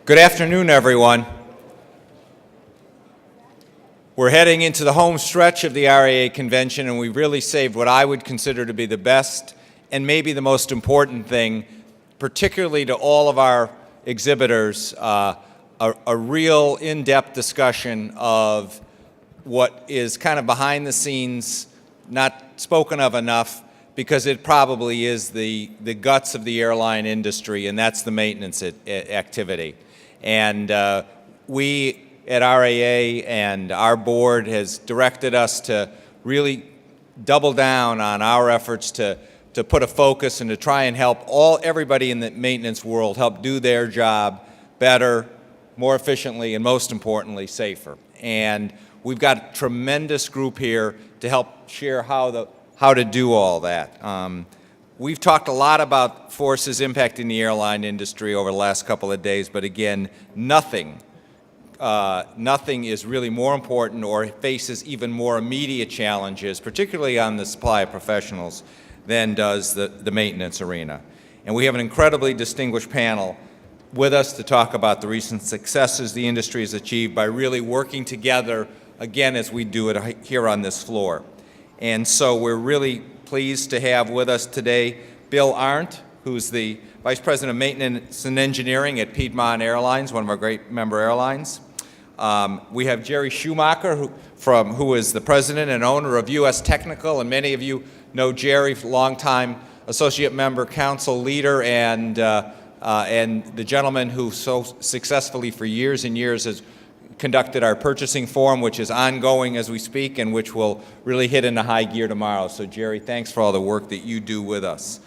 Good afternoon, everyone. We're heading into the home stretch of the RAA convention, and we've really saved what I would consider to be the best and maybe the most important thing, particularly to all of our exhibitors, a real in-depth discussion of what is kind of behind the scenes, not spoken of enough, because it probably is the guts of the airline industry, and that's the maintenance activity. And we at RAA and our board has directed us to really double down on our efforts to put a focus and to try and help everybody in the maintenance world help do their job better, more efficiently, and most importantly, safer. And we've got a tremendous group here to help share how to do all that. We've talked a lot about forces impacting the airline industry over the last couple of days, but again, nothing is really more important or faces even more immediate challenges, particularly on the supply of professionals, than does the maintenance arena. And we have an incredibly distinguished panel with us to talk about the recent successes the industry has achieved by really working together, again, as we do it here on this floor. And so we're really pleased to have with us today Bill Arndt, who's the Vice President of Maintenance and Engineering at Piedmont Airlines, one of our great member airlines. We have Jerry Schumacher, who is the President and owner of U.S. Technical, and many of you know Jerry, longtime associate member, council leader, and the gentleman who so successfully for years and years has conducted our purchasing forum, which is ongoing as we speak and which will really hit into high gear tomorrow. So Jerry, thanks for all the work that you do with us.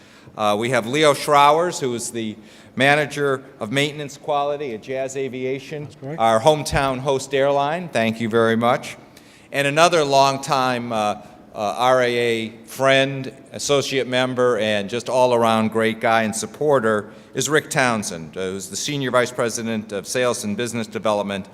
We have Leo Schrowers, who is the Manager of Maintenance Quality at Jazz Aviation, our hometown host airline. Thank you very much. And another longtime RAA friend, associate member, and just all-around great guy and supporter is Rick Townsend, who's the Senior Vice President of Sales and Business Development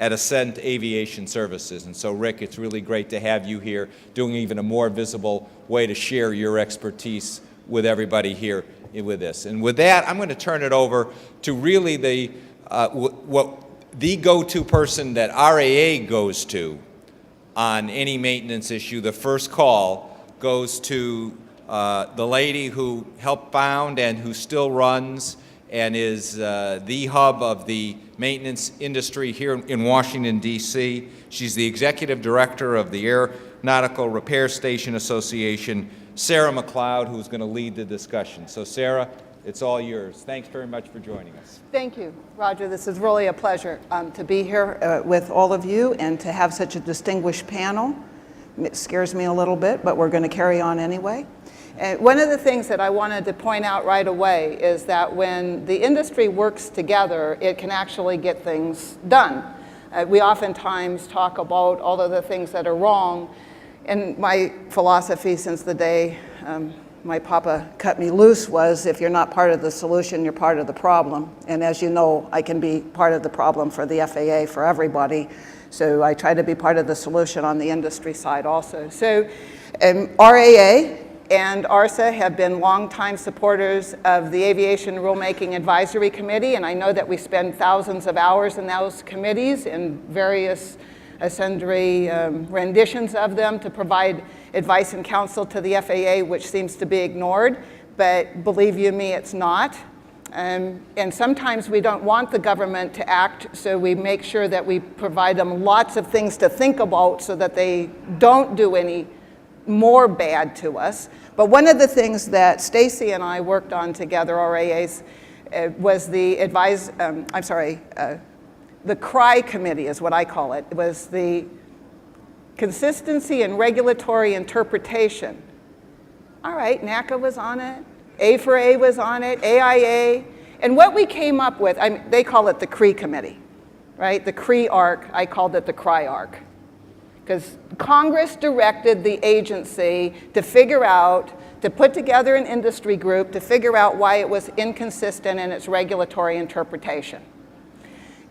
at Ascent Aviation Services. And so, Rick, it's really great to have you here doing even a more visible way to share your expertise with everybody here with this. And with that, I'm going to turn it over to really the go-to person that RAA goes to on any maintenance issue. The first call goes to the lady who helped found and who still runs and is the hub of the maintenance industry here in Washington, D.C. She's the executive director of the Aeronautical Repair Station Association, Sarah McLeod, who's going to lead the discussion. So, Sarah, it's all yours. Thanks very much for joining us. Thank you, Roger. This is really a pleasure to be here with all of you and to have such a distinguished panel. It scares me a little bit, but we're going to carry on anyway. One of the things that I wanted to point out right away is that when the industry works together, it can actually get things done. We oftentimes talk about all of the things that are wrong, and my philosophy since the day my papa cut me loose was, if you're not part of the solution, you're part of the problem. And as you know, I can be part of the problem for the FAA, for everybody. So I try to be part of the solution on the industry side also. So RAA and ARSA have been longtime supporters of the Aviation Rulemaking Advisory Committee, and I know that we spend thousands of hours in those committees in various sundry renditions of them to provide advice and counsel to the FAA, which seems to be ignored, but believe you me, it's not. And sometimes we don't want the government to act, so we make sure that we provide them lots of things to think about so that they don't do any more bad to us. But one of the things that Stacy and I worked on together, RAAs, was the the CRI committee is what I call it. It was the Consistency and Regulatory Interpretation. All right, NACA was on it, A4A was on it, AIA, and what we came up with, they call it the CRI committee, right? The CRI arc, I called it the CRI arc. Because Congress directed the agency to put together an industry group to figure out why it was inconsistent in its regulatory interpretation.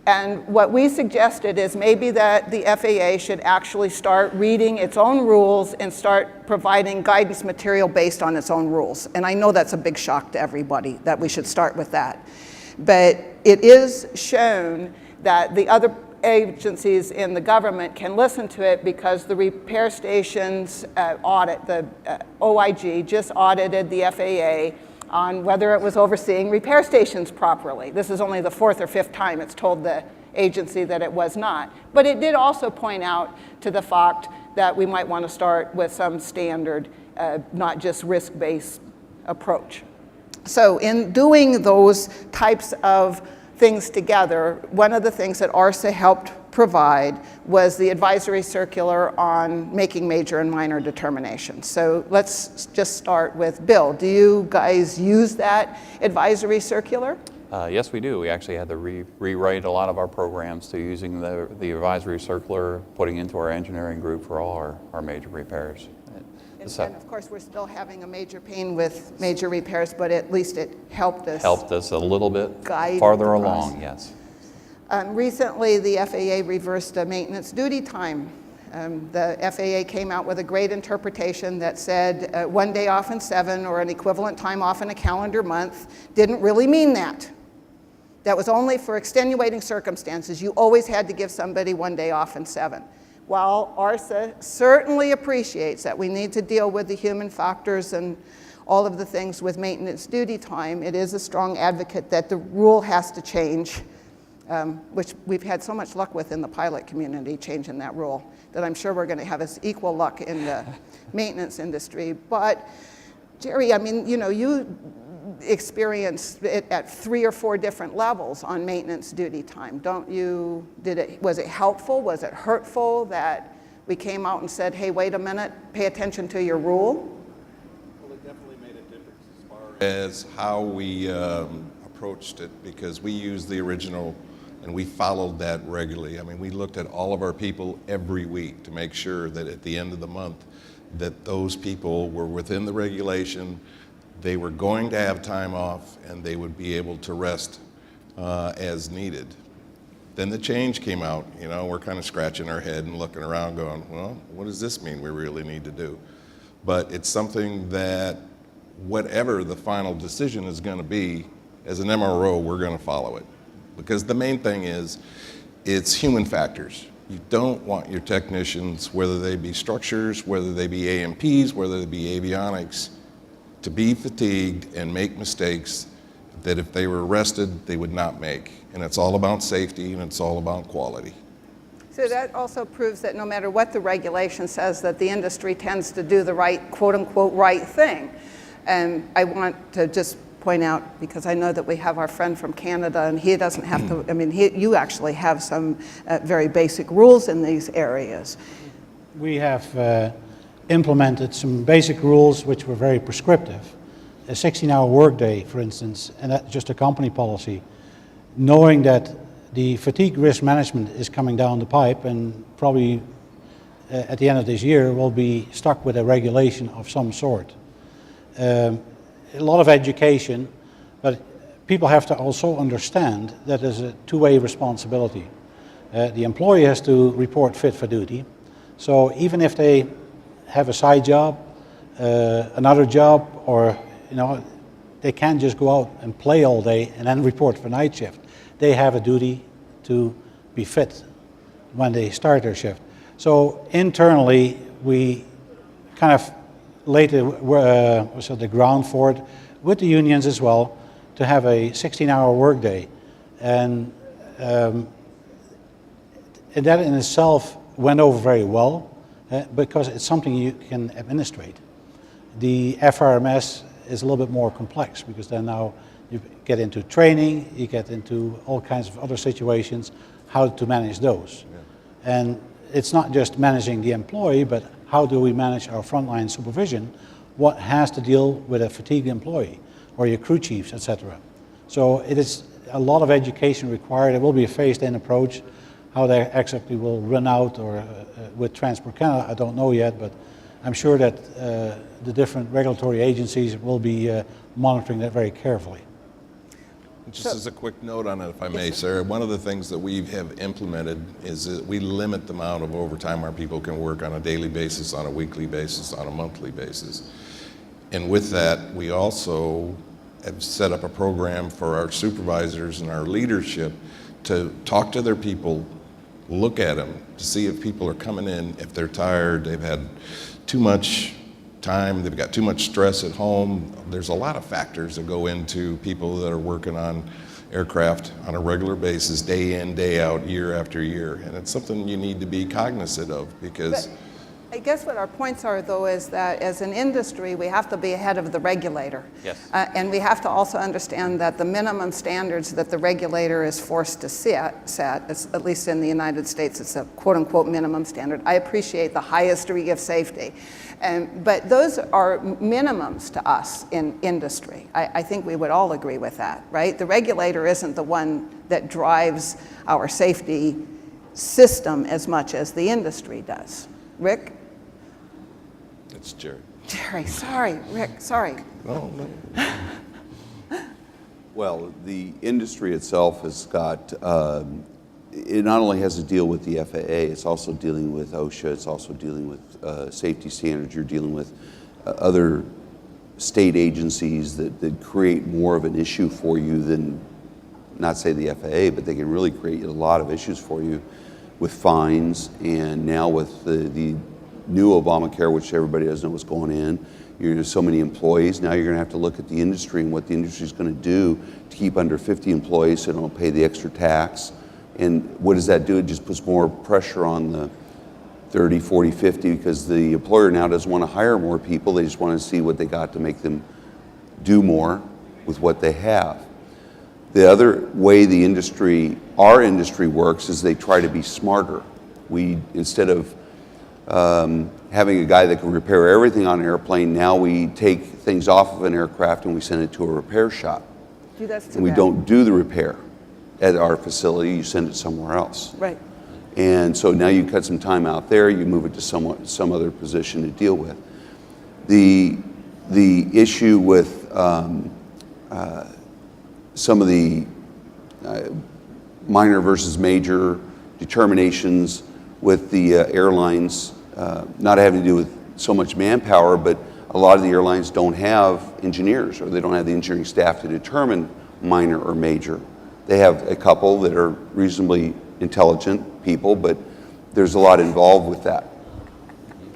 And what we suggested is maybe that the FAA should actually start reading its own rules and start providing guidance material based on its own rules. And I know that's a big shock to everybody that we should start with that. But it is shown that the other agencies in the government can listen to it because the repair stations audit, the OIG just audited the FAA on whether it was overseeing repair stations properly. This is only the 4th or 5th time it's told the agency that it was not. But it did also point out to the fact that we might want to start with some standard, not just risk-based approach. So in doing those types of things together, one of the things that ARSA helped provide was the advisory circular on making major and minor determinations. So let's just start with Bill. Do you guys use that advisory circular? Yes, we do. We actually had to rewrite a lot of our programs to using the advisory circular, putting into our engineering group for all our major repairs. And of course, we're still having a major pain with major repairs, but at least it helped us. Helped us a little bit farther along, yes. Recently, the FAA reversed a maintenance duty time. The FAA came out with a great interpretation that said 1 day off in 7 or an equivalent time off in a calendar month didn't really mean that. That was only for extenuating circumstances. You always had to give somebody 1 day off in 7. While ARSA certainly appreciates that we need to deal with the human factors and all of the things with maintenance duty time, it is a strong advocate that the rule has to change, which we've had so much luck with in the pilot community, changing that rule, that I'm sure we're going to have equal luck in the maintenance industry. But Jerry, I mean, you know, you experienced it at 3 or 4 different levels on maintenance duty time, don't you? Was it helpful? Was it hurtful that we came out and said, hey, wait a minute, pay attention to your rule? Well, it definitely made a difference as far as how we approached it, because we used the original and we followed that regularly. I mean, we looked at all of our people every week to make sure that at the end of the month that those people were within the regulation, they were going to have time off, and they would be able to rest as needed. Then the change came out. You know, we're kind of scratching our head and looking around going, well, what does this mean we really need to do? But it's something that whatever the final decision is going to be, as an MRO, we're going to follow it. Because the main thing is, it's human factors. You don't want your technicians, whether they be structures, whether they be AMPs, whether they be avionics, to be fatigued and make mistakes that if they were arrested, they would not make. And it's all about safety, and it's all about quality. So that also proves that no matter what the regulation says, that the industry tends to do the right, quote unquote, right thing. And I want to just point out, because I know that we have our friend from Canada, and he doesn't have to, I mean, you actually have some very basic rules in these areas. We have implemented some basic rules which were very prescriptive. A 16-hour workday, for instance, and that's just a company policy, knowing that the fatigue risk management is coming down the pipe, and probably at the end of this year we'll be stuck with a regulation of some sort. A lot of education, but people have to also understand that there's a two-way responsibility. The employee has to report fit for duty, so even if they have a side job, another job, or you know, they can't just go out and play all day and then report for night shift. They have a duty to be fit when they start their shift. So internally, we kind of laid the ground for it with the unions as well, to have a 16-hour workday, and that in itself went over very well. Because it's something you can administrate. The FRMS is a little bit more complex, because then now you get into training, you get into all kinds of other situations, how to manage those. Yeah. And it's not just managing the employee, but how do we manage our frontline supervision? What has to deal with a fatigued employee, or your crew chiefs, etc. So it is a lot of education required. It will be a phased-in approach. How that exactly will run out, or with Transport Canada, I don't know yet, but I'm sure that the different regulatory agencies will be monitoring that very carefully. Just as a quick note on it, if I may, Sarah, one of the things that we have implemented is that we limit the amount of overtime our people can work on a daily basis, on a weekly basis, on a monthly basis. And with that, we also have set up a program for our supervisors and our leadership to talk to their people, look at them, to see if people are coming in, if they're tired, they've had too much time, they've got too much stress at home. There's a lot of factors that go into people that are working on aircraft on a regular basis, day in, day out, year after year. And it's something you need to be cognizant of, because I guess what our points are, though, is that as an industry, we have to be ahead of the regulator. Yes. And we have to also understand that the minimum standards that the regulator is forced to set, at least in the United States, it's a quote-unquote minimum standard. I appreciate the highest degree of safety. But those are minimums to us in industry. I think we would all agree with that, right? The regulator isn't the one that drives our safety system as much as the industry does. Rick? it's Jerry. Jerry, sorry, Rick, sorry. No, no. Well, the industry itself has got, it not only has to deal with the FAA, it's also dealing with OSHA, it's also dealing with safety standards, you're dealing with other state agencies that create more of an issue for you than, not say the FAA, but they can really create a lot of issues for you with fines, and now with the new Obamacare, which everybody doesn't know what's going in. There's so many employees. Now you're going to have to look at the industry and what the industry is going to do to keep under 50 employees so they don't pay the extra tax. And what does that do? It just puts more pressure on the 30, 40, 50, because the employer now doesn't want to hire more people. They just want to see what they got to make them do more with what they have. The other way the industry, our industry works is they try to be smarter. We, instead of having a guy that can repair everything on an airplane, now we take things off of an aircraft and we send it to a repair shop. Gee, that's too And we bad. don't do the repair at our facility, you send it somewhere else. Right. And so now you cut some time out there, you move it to some other position to deal with. The issue with some of the minor versus major determinations with the airlines, not having to do with so much manpower, but a lot of the airlines don't have engineers, or they don't have the engineering staff to determine minor or major. They have a couple that are reasonably intelligent people, but there's a lot involved with that.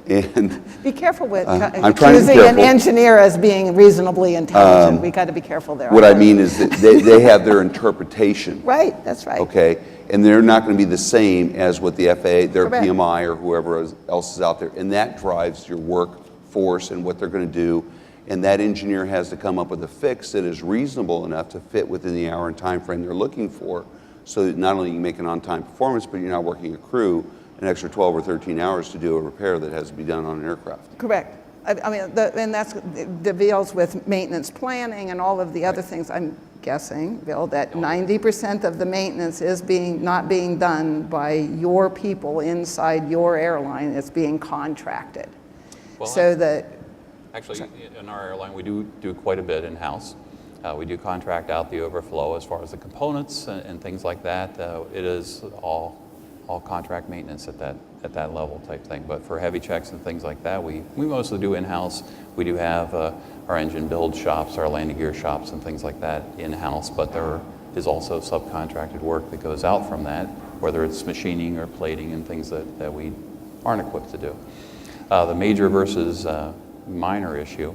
And Be careful with I'm trying to be accusing an careful. engineer as being reasonably intelligent. We got to be careful there. what I mean is that they have their interpretation. Right, that's right. Okay, and they're not going to be the same as what the FAA, their Correct. PMI, or whoever else is out there, and that drives your workforce and what they're going to do, and that engineer has to come up with a fix that is reasonable enough to fit within the hour and time frame they're looking for, so that not only you make an on-time performance, but you're not working a crew an extra 12 or 13 hours to do a repair that has to be done on an aircraft. Correct. I mean, and that's deals with maintenance planning and all of the other things. I'm guessing, Bill, that 90% of the maintenance is not being done by your people inside your airline. It's being contracted. Well, So that, Actually, in our airline, we do quite a bit in-house. We do contract out the overflow as far as the components and things like that. It is all contract maintenance at that level type thing. But for heavy checks and things like that, we mostly do in-house. We do have our engine build shops, our landing gear shops and things like that in-house, but there is also subcontracted work that goes out from that, whether it's machining or plating and things that we aren't equipped to do. The major versus minor issue,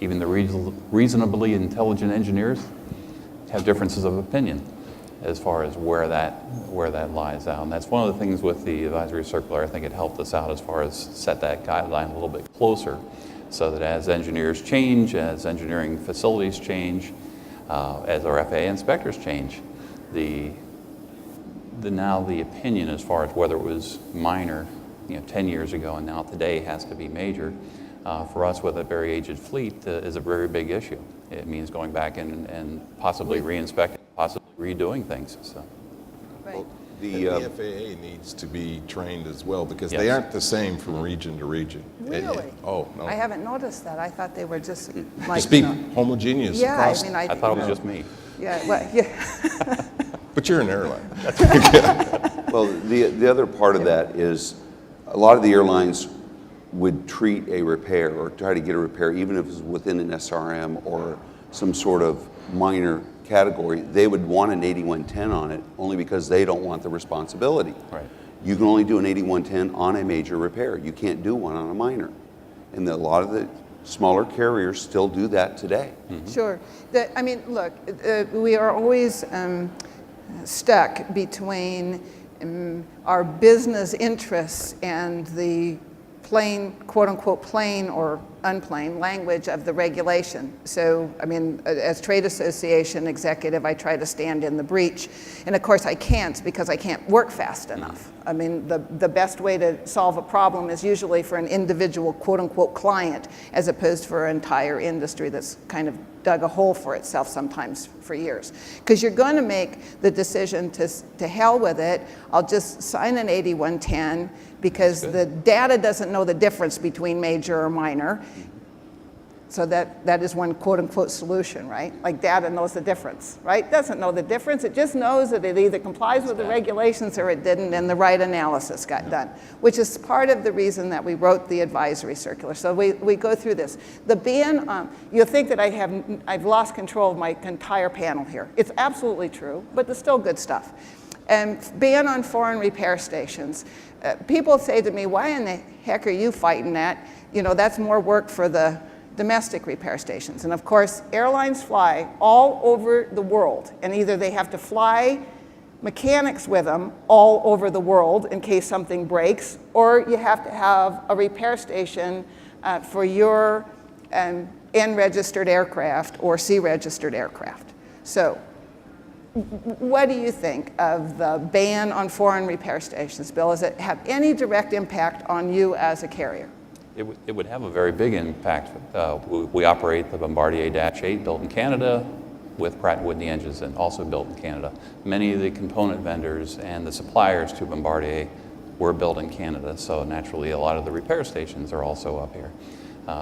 even the reasonably intelligent engineers have differences of opinion as far as where that lies out. And that's one of the things with the advisory circular. I think it helped us out as far as set that guideline a little bit closer, so that as engineers change, as engineering facilities change, as our FAA inspectors change, now the opinion as far as whether it was minor 10 years ago and now today has to be major, for us with a very aged fleet is a very big issue. It means going back and possibly re-inspecting, possibly redoing things. So. right. The FAA needs to be trained as well, because Yes. they aren't the same from region to region. Really? Oh, no. I haven't noticed that. I thought they were just like, Just be homogeneous yeah, across. I mean, I thought it was just me. yeah, well, yeah. But you're an airline. Well, the other part of that is a lot of the airlines would treat a repair or try to get a repair, even if it's within an SRM or some sort of minor category, they would want an 8110 on it only because they don't want the responsibility. Right. You can only do an 8110 on a major repair. You can't do one on a minor. And a lot of the smaller carriers still do that today. Sure. I mean, look, we are always stuck between our business interests and the plain, quote unquote, plain or unplain language of the regulation. So, I mean, as trade association executive, I try to stand in the breach. And of course I can't, because I can't work fast enough. I mean, the best way to solve a problem is usually for an individual, quote unquote, client, as opposed for an entire industry that's kind of dug a hole for itself sometimes for years. Because you're going to make the decision to hell with it. I'll just sign an 8110 because the data doesn't know the difference between major or minor. So that is one quote unquote solution, right? Like data knows the difference, right? Doesn't know the difference. It just knows that it either complies with the regulations or it didn't, and the right analysis got done, which is part of the reason that we wrote the advisory circular. So we go through this. The ban, you'll think that I've lost control of my entire panel here. It's absolutely true, but there's still good stuff. Ban on foreign repair stations. People say to me, why in the heck are you fighting that? You know, that's more work for the domestic repair stations. And of course, airlines fly all over the world, and either they have to fly mechanics with them all over the world in case something breaks, or you have to have a repair station for your N-registered aircraft or C-registered aircraft. So what do you think of the ban on foreign repair stations, Bill? Does it have any direct impact on you as a carrier? It would have a very big impact. We operate the Bombardier-8 built in Canada with Pratt & Whitney engines, and also built in Canada. Many of the component vendors and the suppliers to Bombardier were built in Canada, so naturally a lot of the repair stations are also up here.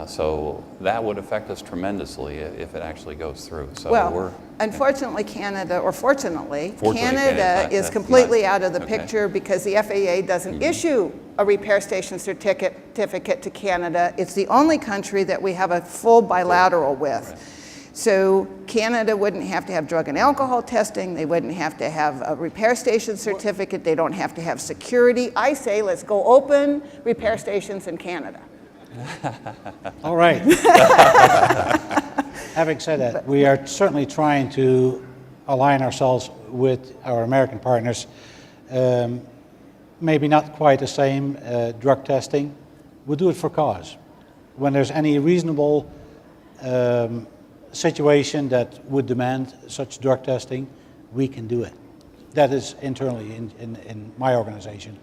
So that would affect us tremendously if it actually goes through. So well, unfortunately, Canada, or fortunately Canada is completely out of the picture because the FAA doesn't issue a repair station certificate to Canada. It's the only country that we have a full bilateral with. Right. So Canada wouldn't have to have drug and alcohol testing. They wouldn't have to have a repair station certificate. They don't have to have security. I say let's go open repair stations in Canada. All right. Having said that, we are certainly trying to align ourselves with our American partners. Maybe not quite the same drug testing. We'll do it for cause. When there's any reasonable situation that would demand such drug testing, we can do it. That is internally in my organization.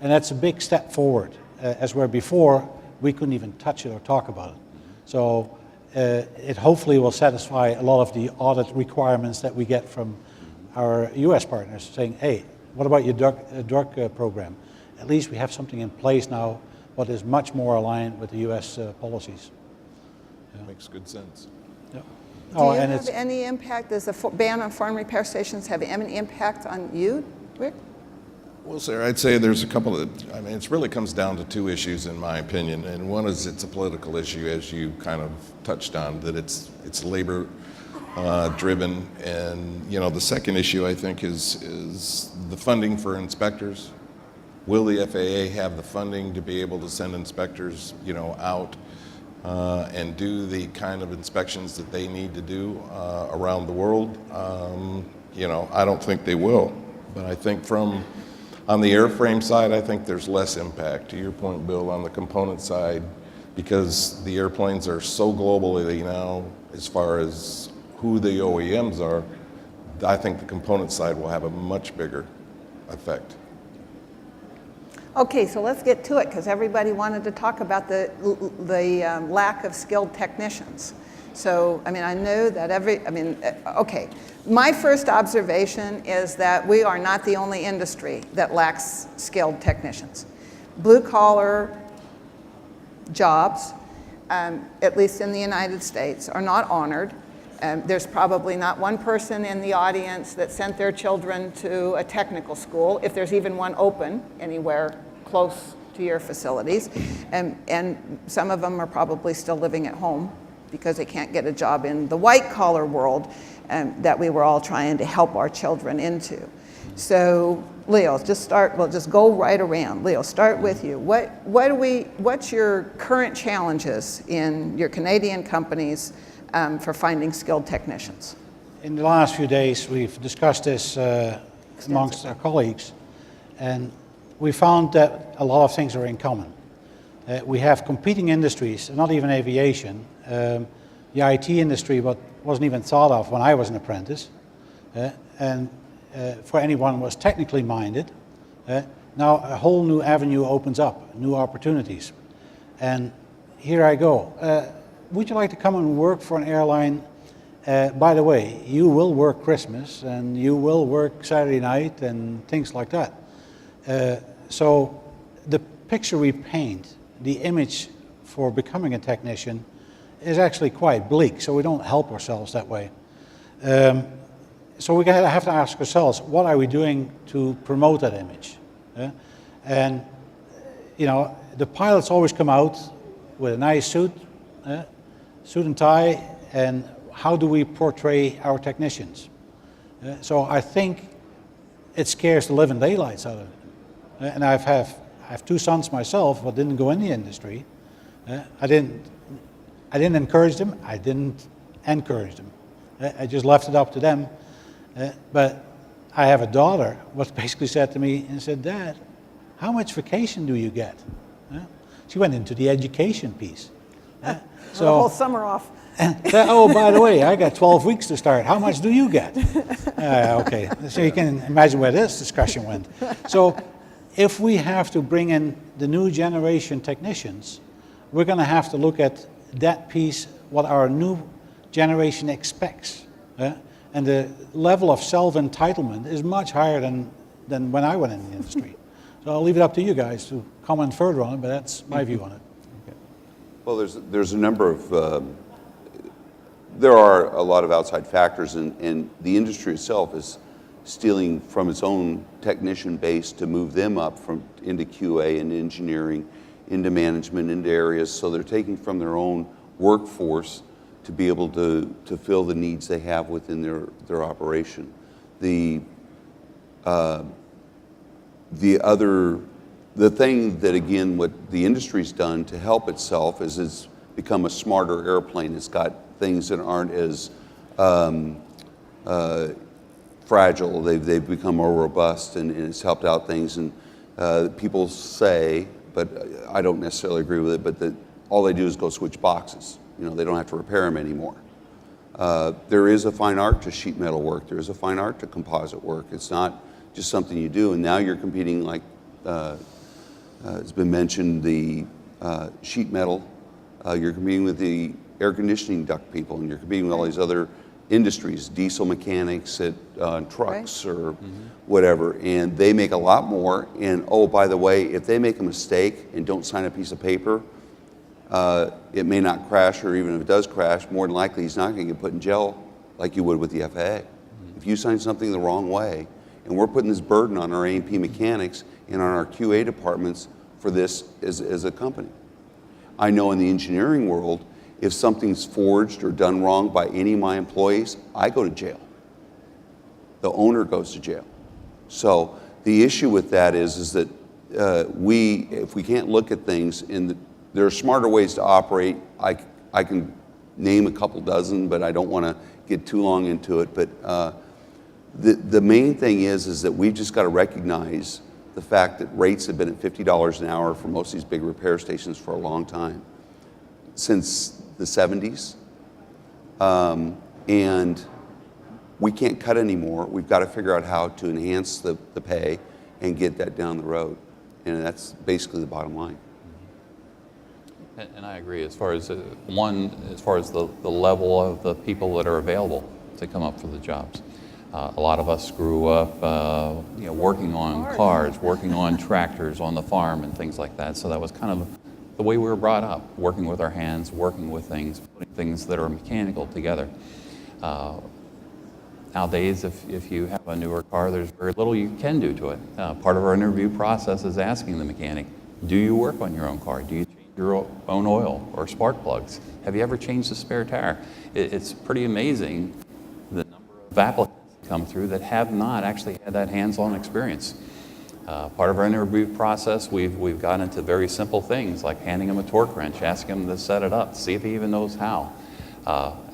And that's a big step forward, as where before we couldn't even touch it or talk about it. So it hopefully will satisfy a lot of the audit requirements that we get from our US partners, saying, hey, what about your drug program? At least we have something in place now what is much more aligned with the US policies. Yeah. Makes good sense. Yeah. Do you have any impact, does the ban on foreign repair stations have any impact on you, Rick? Well, Sarah, I'd say there's a couple of, I mean, it really comes down to two issues in my opinion. And one is it's a political issue, as you kind of touched on, that it's labor driven. And, you know, the second issue I think is the funding for inspectors. Will the FAA have the funding to be able to send inspectors, you know, out and do the kind of inspections that they need to do around the world? You know, I don't think they will. But I think on the airframe side, I think there's less impact. To your point, Bill, on the component side, because the airplanes are so globally now, as far as who the OEMs are, I think the component side will have a much bigger effect. Okay, so let's get to it, because everybody wanted to talk about the lack of skilled technicians. So, I mean, I know that okay. My first observation is that we are not the only industry that lacks skilled technicians. Blue collar jobs, at least in the United States, are not honored. There's probably not one person in the audience that sent their children to a technical school, if there's even one open anywhere close to your facilities. And some of them are probably still living at home because they can't get a job in the white-collar world that we were all trying to help our children into. So, Leo, we'll just go right around. Leo, start with you. What's your current challenges in your Canadian companies for finding skilled technicians? In the last few days, we've discussed this amongst our colleagues, and we found that a lot of things are in common. We have competing industries, not even aviation. The IT industry wasn't even thought of when I was an apprentice, and for anyone who was technically minded. Now a whole new avenue opens up, new opportunities. And here I go. Would you like to come and work for an airline? By the way, you will work Christmas and you will work Saturday night and things like that. So the picture we paint, the image for becoming a technician, is actually quite bleak, so we don't help ourselves that way. So we have to ask ourselves, what are we doing to promote that image? And the pilots always come out with a nice suit and tie, and how do we portray our technicians? So I think it scares the living daylights out of them. And I have two sons myself, but didn't go in the industry. I didn't encourage them. I didn't encourage them. I just left it up to them. But I have a daughter what basically said to me and said, "Dad, how much vacation do you get?" She went into the education piece. So the whole summer off. Oh, by the way, I got 12 weeks to start. How much do you get? Okay, so you can imagine where this discussion went. So if we have to bring in the new generation technicians, we're going to have to look at that piece, what our new generation expects. And the level of self-entitlement is much higher than when I went in the industry. So I'll leave it up to you guys to comment further on it, but that's my view on it. Okay. Well, there's a number of, there are a lot of outside factors, and the industry itself is stealing from its own technician base to move them up into QA and engineering, into management, into areas. So they're taking from their own workforce to be able to fill the needs they have within their operation. The thing that, again, what the industry's done to help itself is it's become a smarter airplane. It's got things that aren't as fragile. They've become more robust, and it's helped out things. And people say, but I don't necessarily agree with it, but that all they do is go switch boxes. They don't have to repair them anymore. There is a fine art to sheet metal work. There is a fine art to composite work. It's not just something you do. And now you're competing, like it's been mentioned, the sheet metal. You're competing with the air conditioning duct people, and you're competing with all these other industries, diesel mechanics at trucks or whatever. And they make a lot more. And oh, by the way, if they make a mistake and don't sign a piece of paper, it may not crash, or even if it does crash, more than likely he's not going to get put in jail like you would with the FAA. If you sign something the wrong way, and we're putting this burden on our A&P mechanics and on our QA departments for this as a company. I know in the engineering world, if something's forged or done wrong by any of my employees, I go to jail. The owner goes to jail. So the issue with that is that if we can't look at things there are smarter ways to operate. I can name a couple dozen, but I don't want to get too long into it. But the main thing is that we've just got to recognize the fact that rates have been at $50 an hour for most of these big repair stations for a long time, since the 70s. And we can't cut anymore. We've got to figure out how to enhance the pay and get that down the road. And that's basically the bottom line. And I agree, as far as the level of the people that are available to come up for the jobs. A lot of us grew up working on cars, working on tractors on the farm and things like that. So that was kind of the way we were brought up, working with our hands, working with things, putting things that are mechanical together. Nowadays, if you have a newer car, there's very little you can do to it. Part of our interview process is asking the mechanic, Do you work on your own car? Do you change your own oil or spark plugs? Have you ever changed the spare tire? It's pretty amazing the number of applicants that come through that have not actually had that hands-on experience. Part of our interview process, we've gotten into very simple things like handing them a torque wrench, asking them to set it up, see if he even knows how.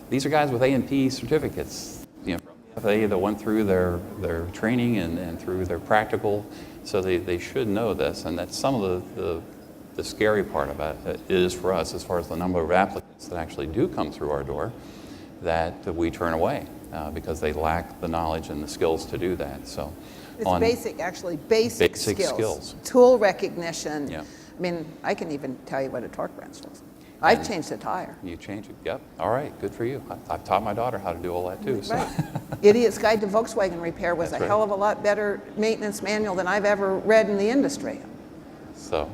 These are guys with A&P certificates, from the FAA that went through their training and through their practical, so they should know this. And that's some of the scary part about it is for us, as far as the number of applicants that actually do come through our door, that we turn away because they lack the knowledge and the skills to do that. So. It's basic skills. Tool recognition. Yeah. I mean, I can even tell you what a torque wrench is. I've changed a tire. You change it, yep. All right, good for you. I've taught my daughter how to do all that too. So. Right. Idiot's Guide to Volkswagen Repair was That's a right. hell of a lot better maintenance manual than I've ever read in the industry. So,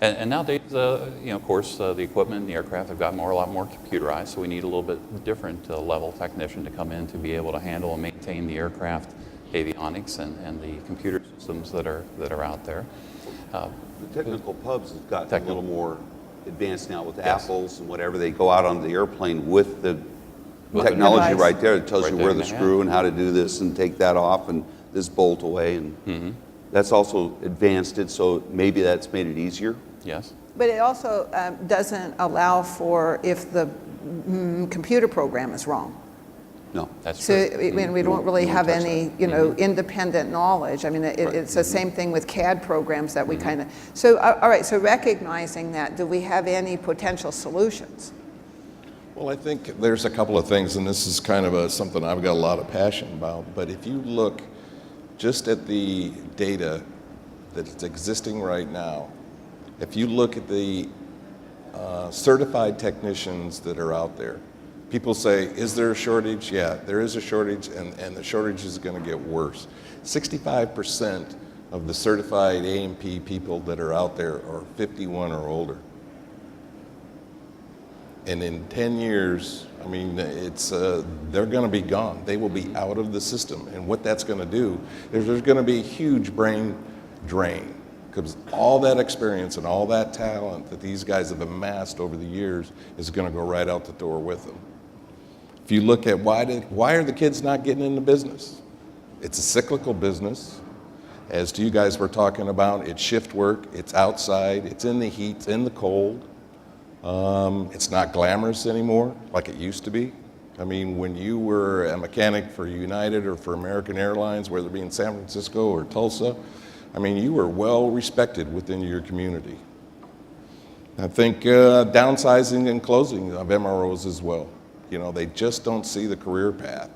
and nowadays, of course, the equipment and the aircraft have gotten a lot more computerized, so we need a little bit different level technician to come in to be able to handle and maintain the aircraft avionics and the computer systems that are out there. The technical pubs have gotten a little more advanced now with apples and whatever. They go out on the airplane with the technology right there. It tells you where the screw and how to do this and take that off and this bolt away. And that's also advanced it, so maybe that's made it easier. Yes. But it also doesn't allow for if the computer program is wrong. No. That's So true. I mean, we don't really have any, independent knowledge. I mean, it's the same thing with CAD programs that we kind of. So all right. So recognizing that, do we have any potential solutions? Well, I think there's a couple of things, and this is kind of something I've got a lot of passion about. But if you look just at the data that's existing right now, if you look at the certified technicians that are out there, people say, is there a shortage? Yeah, there is a shortage, and the shortage is going to get worse. 65% of the certified A&P people that are out there are 51 or older. And in 10 years, I mean, they're going to be gone. They will be out of the system. And what that's going to do is there's going to be a huge brain drain, because all that experience and all that talent that these guys have amassed over the years is going to go right out the door with them. If you look at why are the kids not getting into business? It's a cyclical business. As you guys were talking about, it's shift work, it's outside, it's in the heat, it's in the cold. It's not glamorous anymore like it used to be. I mean, when you were a mechanic for United or for American Airlines, whether it be in San Francisco or Tulsa, I mean, you were well respected within your community. I think downsizing and closing of MROs as well. They just don't see the career path.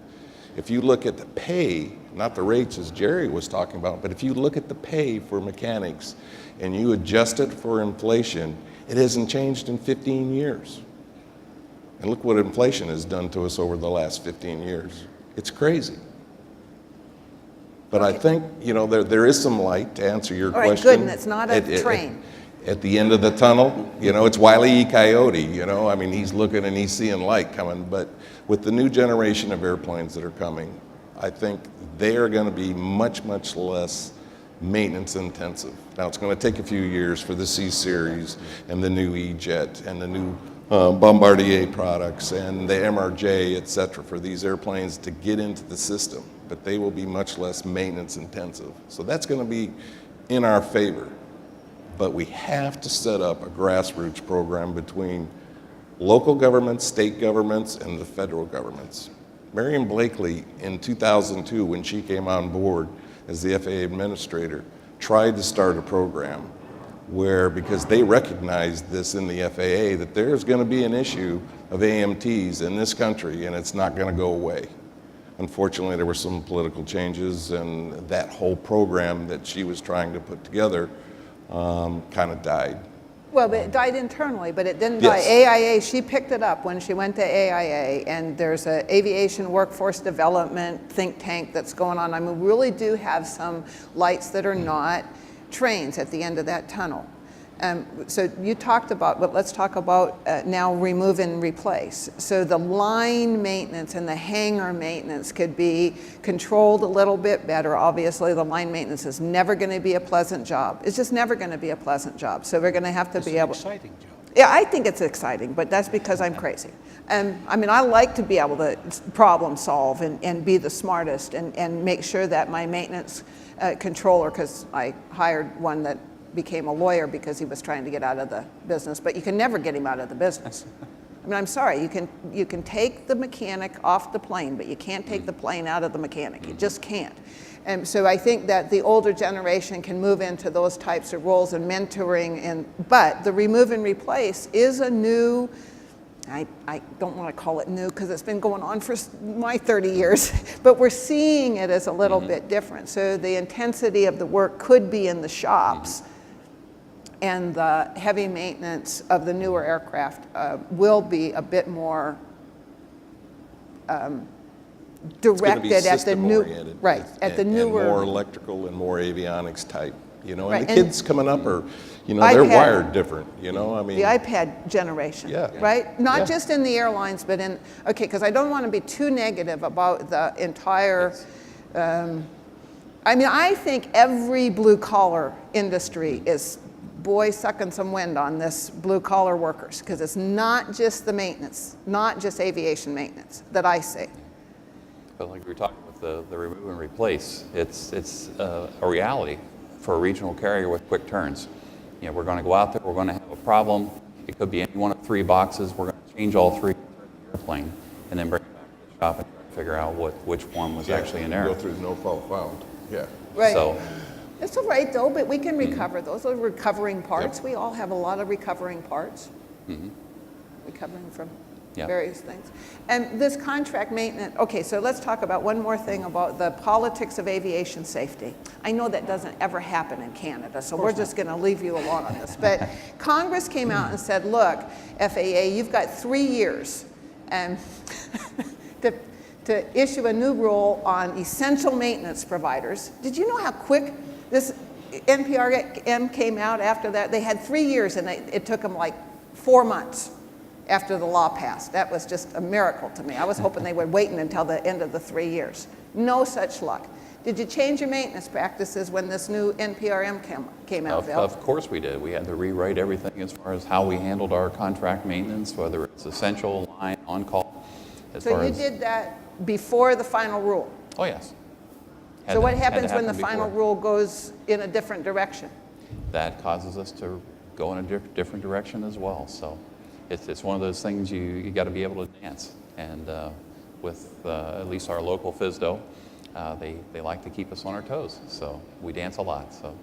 If you look at the pay, not the rates as Jerry was talking about, but if you look at the pay for mechanics and you adjust it for inflation, it hasn't changed in 15 years. And look what inflation has done to us over the last 15 years. It's crazy. But I think, there is some light, to answer your question. All right, good, and it's not a train. At the end of the tunnel, it's Wile E. Coyote, I mean, he's looking and he's seeing light coming. But with the new generation of airplanes that are coming, I think they are going to be much, much less maintenance intensive. Now, it's going to take a few years for the C-Series and the new E-Jet and the new Bombardier products and the MRJ, et cetera, for these airplanes to get into the system. But they will be much less maintenance intensive. So that's going to be in our favor. But we have to set up a grassroots program between local governments, state governments, and the federal governments. Marion Blakely, in 2002, when she came on board as the FAA administrator, tried to start a program where, because they recognized this in the FAA, that there's going to be an issue of AMTs in this country, and it's not going to go away. Unfortunately, there were some political changes, and that whole program that she was trying to put together kind of died. Well, it died internally, but it didn't Yes. die. AIA, she picked it up when she went to AIA, and there's an aviation workforce development think tank that's going on. I mean, we really do have some lights that are not trains at the end of that tunnel. So you talked about, but let's talk about now remove and replace. So the line maintenance and the hangar maintenance could be controlled a little bit better. Obviously, the line maintenance is never going to be a pleasant job. It's just never going to be a pleasant job. So we're going to have to be able. It's an exciting job. Yeah, I think it's exciting, but that's because I'm crazy. I mean, I like to be able to problem solve and be the smartest and make sure that my maintenance controller, because I hired one that became a lawyer because he was trying to get out of the business, but you can never get him out of the business. I mean, I'm sorry, you can take the mechanic off the plane, but you can't take the plane out of the mechanic. You just can't. And so I think that the older generation can move into those types of roles and mentoring, but the remove and replace is a new, I don't want to call it new because it's been going on for my 30 years, but we're seeing it as a little bit different. So the intensity of the work could be in the shops, and the heavy maintenance of the newer aircraft will be a bit more directed at the new, right, at the newer, and more electrical and more avionics type, you know, Right, and the and kids coming up are, you know, they're iPad. wired different, you know, I mean. the iPad generation, Yeah. right? Not Yeah. just in the airlines, but in, okay, because I don't want to be too negative about the entire, I mean, I think every blue collar industry is, boy, sucking some wind on this blue collar workers, because it's not just the maintenance, not just aviation maintenance that I see. But like we were talking with the remove and replace, it's a reality for a regional carrier with quick turns. You know, we're going to go out there, we're going to have a problem. It could be any one of 3 boxes. We're going to change all 3 in the airplane and then bring it back to the shop and try to figure out which one was actually in error. Go through no fault found, yeah. Right. So, It's all right, though, but we can recover. Those are recovering parts. We all have a lot of recovering parts, recovering from Yeah. various things. And this contract maintenance, okay, so let's talk about one more thing about the politics of aviation safety. I know that doesn't ever happen in Canada, so we're just going to leave you alone on this. But Congress came out and said, look, FAA, you've got 3 years to issue a new rule on essential maintenance providers. Did you know how quick this NPRM came out after that? They had 3 years, and it took them like 4 months after the law passed. That was just a miracle to me. I was hoping they were waiting until the end of the 3 years. No such luck. Did you change your maintenance practices when this new NPRM came out, Bill? of course we did. We had to rewrite everything as far as how we handled our contract maintenance, whether it's essential, line, on-call. So you did that before the final rule. Oh, yes. So what happens when the happen final before. rule goes in a different direction? That causes us to go in a different direction as well. So it's one of those things you got to be able to dance. And with at least our local FSDO, they like to keep us on our toes. So we dance a lot. So.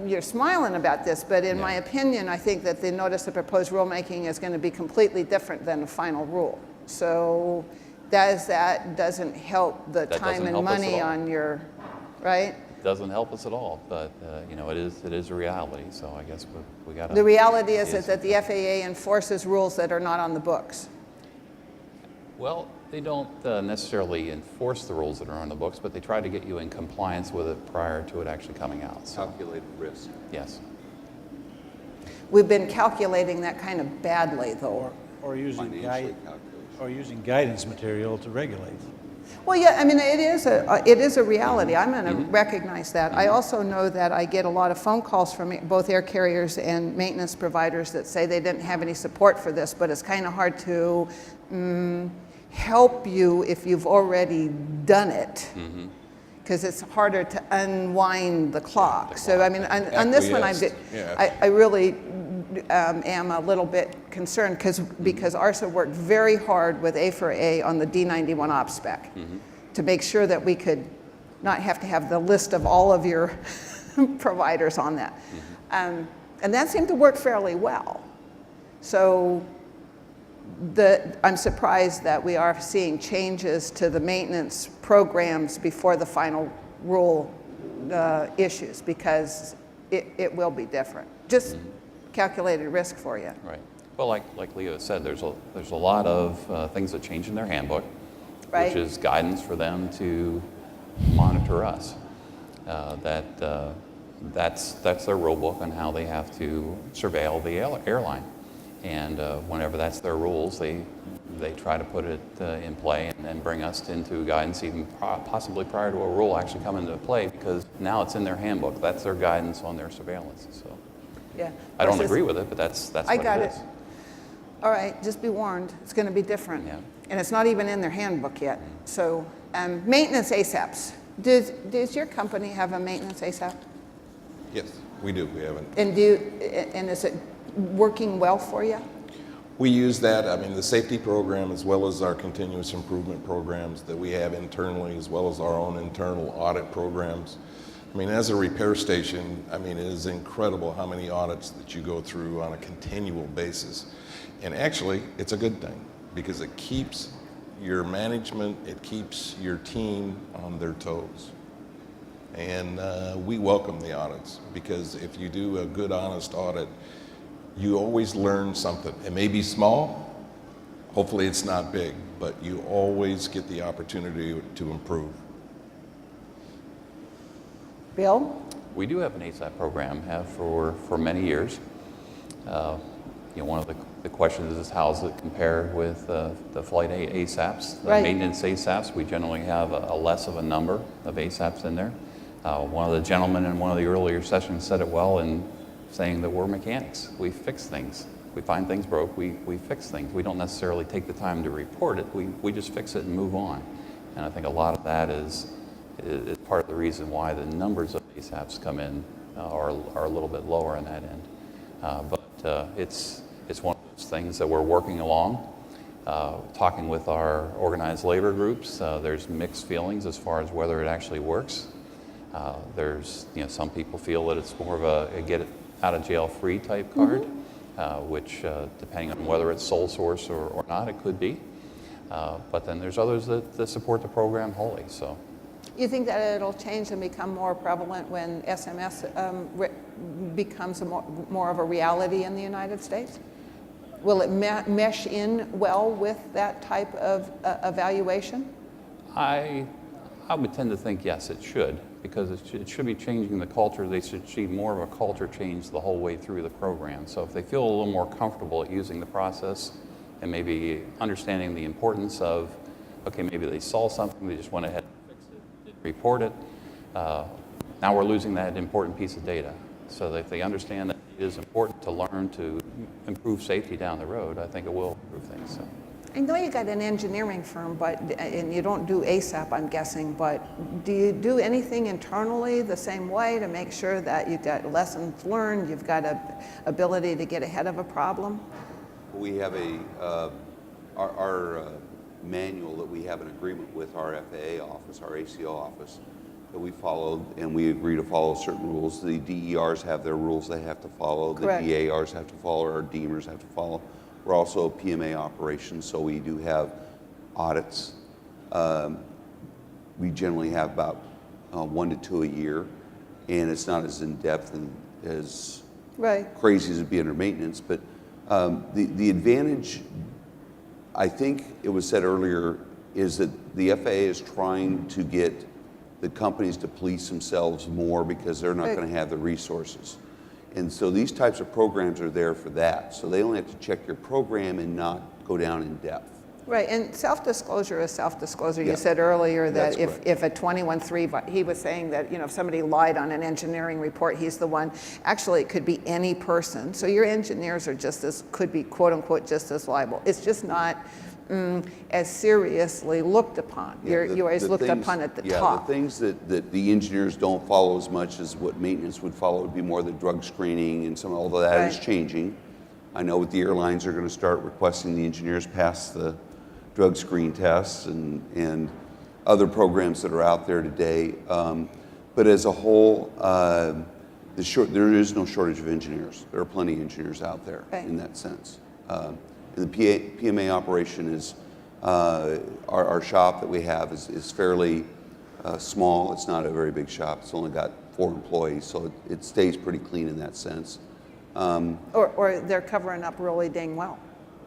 You're smiling about this, but in my opinion, I think that the notice of proposed rulemaking is going to be completely different than the final rule. So that doesn't help the time and money on your, right? Doesn't help us at all, but you know, it is a reality. So I guess we got to. The reality is that the FAA enforces rules that are not on the books. Well, they don't necessarily enforce the rules that are on the books, but they try to get you in compliance with it prior to it actually coming out. So, Calculated risk. yes. We've been calculating that kind of badly, though. Or using Financially using guidance material to regulate. Well, yeah, I mean, it is a reality. I'm going to recognize that. I also know that I get a lot of phone calls from both air carriers and maintenance providers that say they didn't have any support for this, but it's kind of hard to help you if you've already done it, because it's harder to unwind the clock. So, I mean, on this one, I really am a little bit concerned because ARSA worked very hard with A4A on the D91 op spec to make sure that we could not have to have the list of all of your providers on that. And that seemed to work fairly well. So I'm surprised that we are seeing changes to the maintenance programs before the final rule issues, because it will be different. Just calculated risk for you. Right. Well, like Leo said, there's a lot of things that change in their handbook, Right. which is guidance for them to monitor us. that's their rule book on how they have to surveil the airline. And whenever that's their rules, they try to put it in play and then bring us into guidance even possibly prior to a rule actually coming into play, because now it's in their handbook. That's their guidance on their surveillance. So Yeah. I don't agree with it, but that's what I got it it. is. All right, just be warned, it's going to be different. Yeah. And it's not even in their handbook yet. So maintenance ASAPs. Does your company have a maintenance ASAP? Yes, we do. We haven't. And is it working well for you? We use that, I mean, the safety program as well as our continuous improvement programs that we have internally, as well as our own internal audit programs. I mean, as a repair station, I mean, it is incredible how many audits that you go through on a continual basis. And actually, it's a good thing because it keeps your management, it keeps your team on their toes. And we welcome the audits, because if you do a good, honest audit, you always learn something. It may be small, hopefully it's not big, but you always get the opportunity to improve. Bill? We do have an ASAP program, have for many years. One of the questions is how does it compare with the flight ASAPs, the Right. maintenance ASAPs? We generally have a less of a number of ASAPs in there. One of the gentlemen in one of the earlier sessions said it well in saying that we're mechanics. We fix things. We find things broke, we fix things. We don't necessarily take the time to report it. We just fix it and move on. And I think a lot of that is part of the reason why the numbers of ASAPs come in are a little bit lower on that end. But it's one of those things that we're working along. Talking with our organized labor groups, there's mixed feelings as far as whether it actually works. There's, some people feel that it's more of a get it out of jail free type card, which depending on whether it's sole source or not, it could be. But then there's others that support the program wholly. So, You think that it'll change and become more prevalent when SMS becomes more of a reality in the United States? Will it mesh in well with that type of evaluation? I would tend to think yes, it should, because it should be changing the culture. They should see more of a culture change the whole way through the program. So if they feel a little more comfortable at using the process and maybe understanding the importance of, okay, maybe they saw something, they just went ahead and fixed it, didn't report it. Now we're losing that important piece of data. So that if they understand that it is important to learn to improve safety down the road, I think it will improve things. So. I know you got an engineering firm, and you don't do ASAP, I'm guessing, but do you do anything internally the same way to make sure that you've got lessons learned, you've got a ability to get ahead of a problem? We have our manual that we have an agreement with our FAA office, our ACO office, that we follow, and we agree to follow certain rules. The DERs have their rules they have to follow. Correct. The DARs have to follow. Our DEMers have to follow. We're also a PMA operation, so we do have audits. We generally have about 1 to 2 a year, and it's not as in-depth and as Right. crazy as it'd be under maintenance. But the advantage, I think it was said earlier, is that the FAA is trying to get the companies to police themselves more because they're not Right. going to have the resources. And so these types of programs are there for that. So they only have to check your program and not go down in depth. Right, and self-disclosure is self-disclosure. Yeah. You said earlier that That's if a 21.3, he was saying that, if somebody lied on an engineering report, he's the one. Actually, it could be any person. So your engineers are could be quote unquote just as liable. It's just not as seriously looked upon. Yeah, You always looked upon at the top. The things that the engineers don't follow as much as what maintenance would follow would be more the drug screening and although that is Right. changing. I know with the airlines are going to start requesting the engineers pass the drug screen tests and other programs that are out there today. But as a whole, there is no shortage of engineers. There are plenty of engineers out there Right. in that sense. The PMA operation is, our shop that we have is fairly small. It's not a very big shop. It's only got 4 employees, so it stays pretty clean in that sense. Or they're covering up really dang well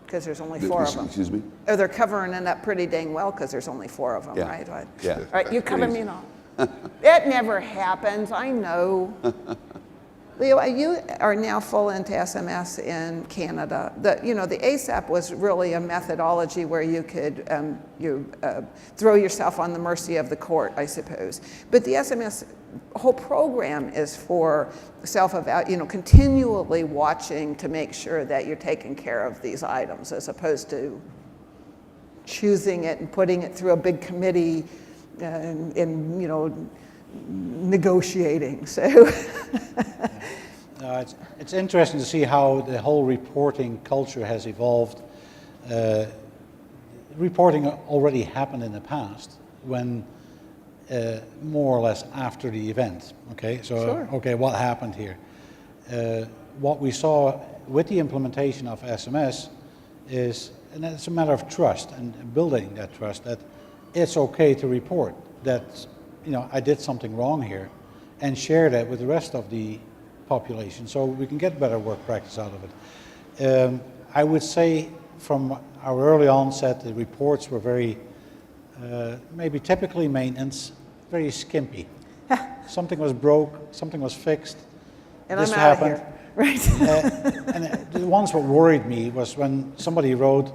because there's only 4 of them. Excuse me? Or they're covering it up pretty dang well because there's only 4 of them, Yeah. right? Yeah. All right, you cover me now. It never happens, I know. Leo, you are now full into SMS in Canada. The ASAP was really a methodology where you could throw yourself on the mercy of the court, I suppose. But the SMS whole program is for continually watching to make sure that you're taking care of these items, as opposed to choosing it and putting it through a big committee negotiating. So. It's interesting to see how the whole reporting culture has evolved. Reporting already happened in the past when more or less after the event. Okay, so Sure. Okay, what happened here? What we saw with the implementation of SMS is, and it's a matter of trust and building that trust, that it's okay to report that I did something wrong here, and share that with the rest of the population, so we can get better work practice out of it. I would say from our early onset, the reports were very, maybe typically maintenance, very skimpy. Something was broke, something was fixed, And this I'm out happened. of here. Right. And the ones what worried me was when somebody wrote,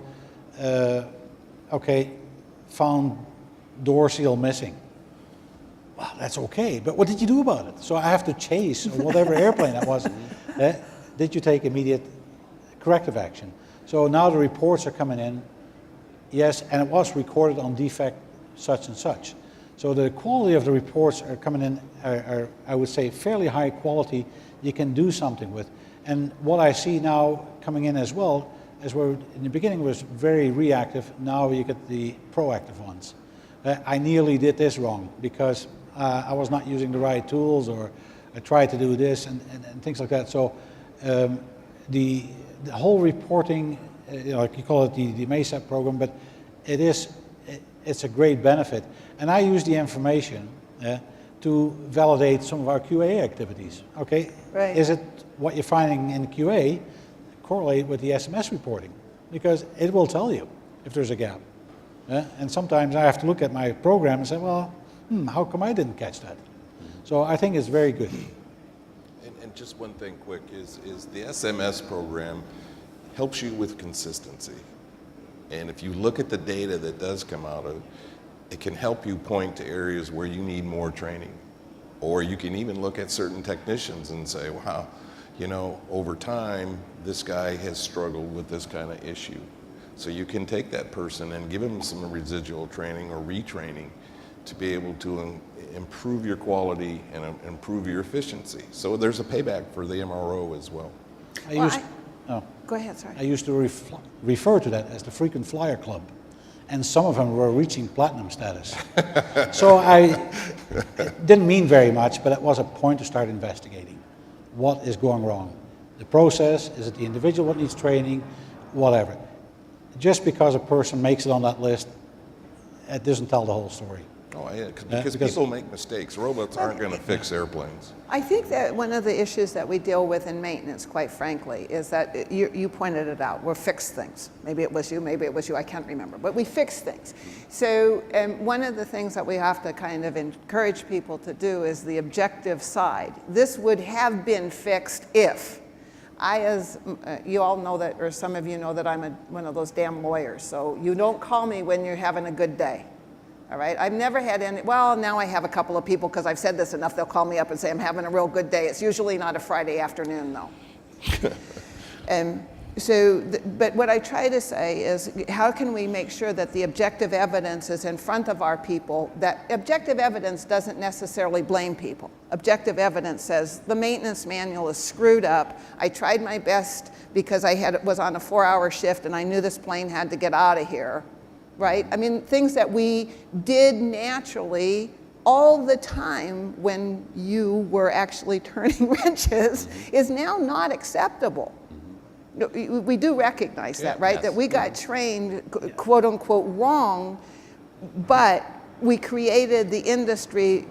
okay, found door seal missing. Well, that's okay, but what did you do about it? So I have to chase whatever airplane that was. Did you take immediate corrective action? So now the reports are coming in, yes, and it was recorded on defect such and such. So the quality of the reports are coming in are I would say, fairly high quality you can do something with. And what I see now coming in as well, is where in the beginning was very reactive, now you get the proactive ones. I nearly did this wrong because I was not using the right tools, or I tried to do this and things like that. So the whole reporting, like you call it the MESAP program, but it's a great benefit. And I use the information to validate some of our QA activities. Okay, Right. Is it what you're finding in QA correlate with the SMS reporting? Because it will tell you if there's a gap. And sometimes I have to look at my program and say, well, how come I didn't catch that? So I think it's very good. And just one thing quick is the SMS program helps you with consistency. And if you look at the data that does come out of it, it can help you point to areas where you need more training. Or you can even look at certain technicians and say, wow, over time, this guy has struggled with this kind of issue. So you can take that person and give him some residual training or retraining to be able to improve your quality and improve your efficiency. So there's a payback for the MRO as well. Go ahead, sorry. I used to refer to that as the frequent flyer club, and some of them were reaching platinum status. So I didn't mean very much, but it was a point to start investigating. What is going wrong? The process, is it the individual that needs training, whatever. Just because a person makes it on that list, it doesn't tell the whole story. Oh, yeah, because people make mistakes. Robots aren't going to fix airplanes. I think that one of the issues that we deal with in maintenance, quite frankly, is that you pointed it out. We'll fix things. Maybe it was you, I can't remember. But we fix things. So one of the things that we have to kind of encourage people to do is the objective side. This would have been fixed if. You all know that, or some of you know that I'm one of those damn lawyers. So you don't call me when you're having a good day. All right, I've never had any, well, now I have a couple of people, because I've said this enough, they'll call me up and say I'm having a real good day. It's usually not a Friday afternoon, though. But what I try to say is, how can we make sure that the objective evidence is in front of our people? That objective evidence doesn't necessarily blame people. Objective evidence says, the maintenance manual is screwed up. I tried my best because I was on a 4-hour shift and I knew this plane had to get out of here. Right? I mean, things that we did naturally all the time when you were actually turning wrenches is now not acceptable. We do recognize that, right? Yes. That we got trained, quote unquote, wrong, but we created the industry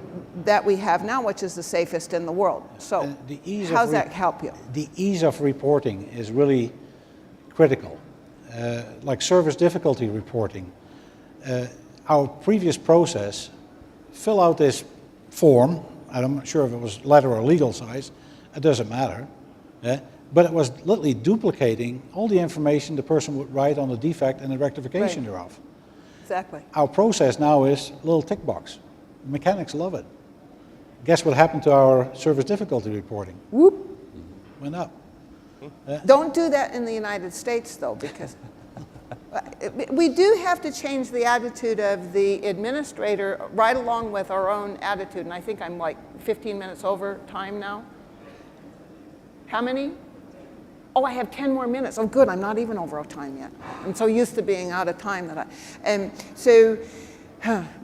that we have now, which is the safest in the world. So how does that help you? The ease of reporting is really critical. Like service difficulty reporting. Our previous process, fill out this form. I'm not sure if it was letter or legal size. It doesn't matter. But it was literally duplicating all the information the person would write on the defect and the rectification Right. thereof. Exactly. Our process now is a little tick box. Mechanics love it. Guess what happened to our service difficulty reporting? Whoop. Went up. Don't do that in the United States, though, because we do have to change the attitude of the administrator right along with our own attitude. And I think I'm like 15 minutes over time now. How many? Oh, I have 10 more minutes. Oh, good, I'm not even over time yet. I'm so used to being out of time that and so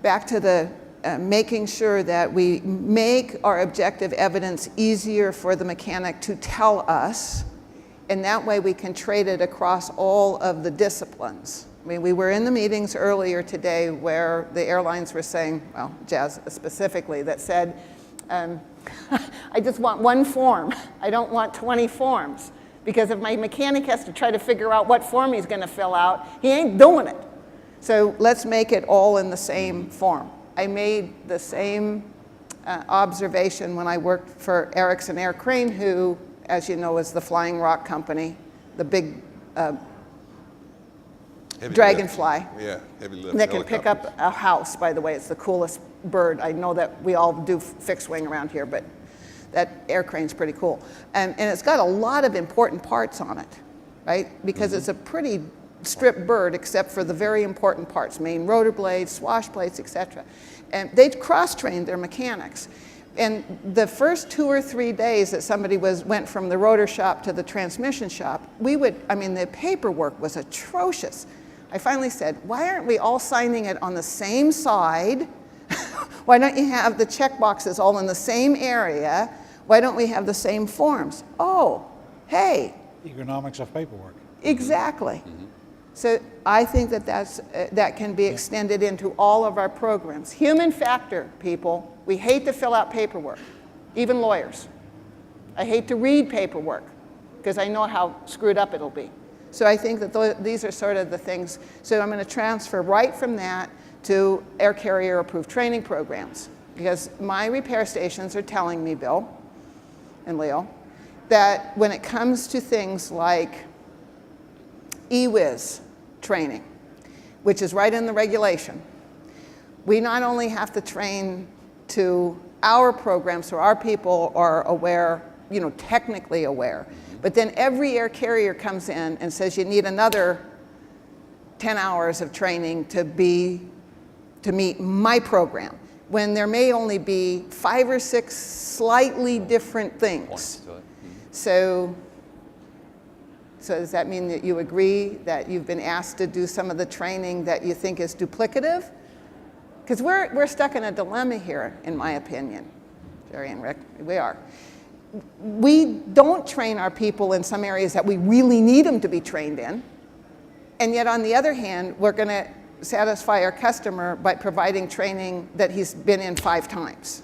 back to the making sure that we make our objective evidence easier for the mechanic to tell us, and that way we can trade it across all of the disciplines. I mean, we were in the meetings earlier today where the airlines were saying, well, Jazz specifically, that said, I just want one form. I don't want 20 forms. Because if my mechanic has to try to figure out what form he's going to fill out, he ain't doing it. So let's make it all in the same form. I made the same observation when I worked for Erickson Air Crane, who, as you know, is the Flying Rock company, the big dragonfly. Yeah, heavy lift. That can pick up a house, by the way. It's the coolest bird. I know that we all do fixed wing around here, but that air crane's pretty cool. And it's got a lot of important parts on it, right? Because it's a pretty stripped bird except for the very important parts, main rotor blades, swash plates, etc. And they cross-trained their mechanics. And the first 2 or 3 days that somebody went from the rotor shop to the transmission shop, the paperwork was atrocious. I finally said, why aren't we all signing it on the same side? Why don't you have the check boxes all in the same area? Why don't we have the same forms? Oh, hey. Economics of paperwork. Exactly. So I think that can be extended into all of our programs. Human factor, people. We hate to fill out paperwork, even lawyers. I hate to read paperwork because I know how screwed up it'll be. So I think that these are sort of the things. So I'm going to transfer right from that to air carrier approved training programs, because my repair stations are telling me, Bill and Leo, that when it comes to things like EWIS training, which is right in the regulation, we not only have to train to our program so our people are aware, technically aware, but then every air carrier comes in and says you need another 10 hours of training to meet my program, when there may only be 5 or 6 slightly different things. So does that mean that you agree that you've been asked to do some of the training that you think is duplicative? Because we're stuck in a dilemma here, in my opinion, Jerry and Rick, we are. We don't train our people in some areas that we really need them to be trained in, and yet on the other hand, we're going to satisfy our customer by providing training that he's been in 5 times.